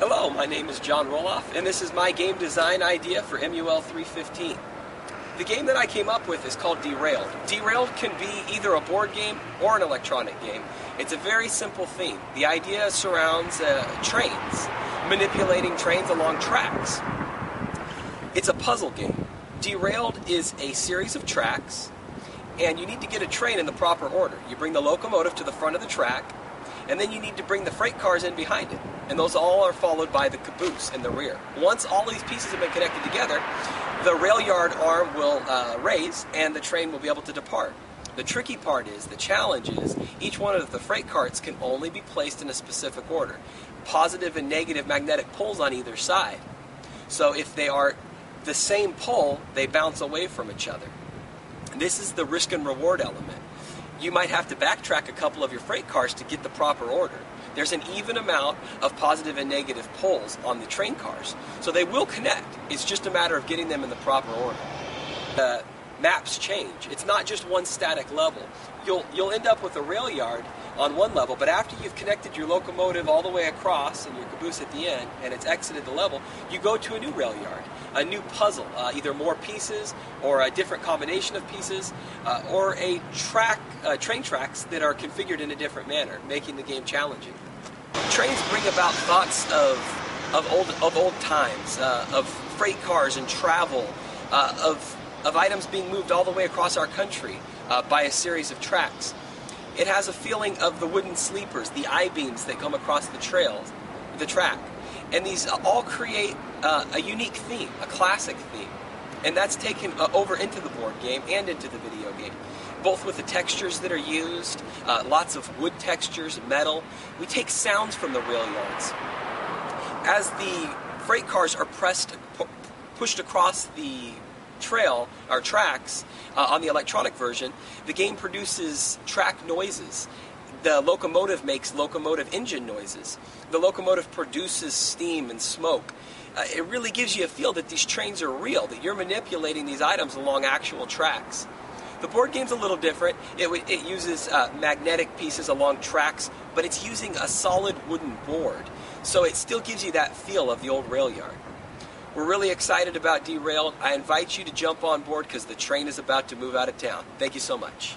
Hello, my name is Jon Roloff, and this is my game design idea for MUL 315. The game that I came up with is called Derailed. Derailed can be either a board game or an electronic game. It's a very simple theme. The idea surrounds trains, manipulating trains along tracks. It's a puzzle game. Derailed is a series of tracks, and you need to get a train in the proper order. You bring the locomotive to the front of the track, and then you need to bring the freight cars in behind it. And those all are followed by the caboose in the rear. Once all these pieces have been connected together, the rail yard arm will raise and the train will be able to depart. The tricky part is, the challenge is, each one of the freight carts can only be placed in a specific order. Positive and negative magnetic poles on either side. So if they are the same pole, they bounce away from each other. This is the risk and reward element. You might have to backtrack a couple of your freight cars to get the proper order. There's an even amount of positive and negative poles on the train cars, so they will connect. It's just a matter of getting them in the proper order. The maps change. It's not just one static level. You'll end up with a rail yard on one level, but after you've connected your locomotive all the way across and your caboose at the end, and it's exited the level, you go to a new rail yard, a new puzzle, either more pieces or a different combination of pieces, or a train tracks that are configured in a different manner, making the game challenging. Trains bring about thoughts of old times, of freight cars and travel, of items being moved all the way across our country by a series of tracks. It has a feeling of the wooden sleepers, the I-beams that come across the track. And these all create a unique theme, a classic theme. And that's taken over into the board game and into the video game. Both with the textures that are used, lots of wood textures, metal. We take sounds from the rail yards. As the freight cars are pushed across the trail, or tracks, on the electronic version, the game produces track noises. The locomotive makes locomotive engine noises. The locomotive produces steam and smoke. It really gives you a feel that these trains are real, that you're manipulating these items along actual tracks. The board game's a little different. It uses magnetic pieces along tracks, but it's using a solid wooden board. So it still gives you that feel of the old rail yard. We're really excited about Derailed. I invite you to jump on board because the train is about to move out of town. Thank you so much.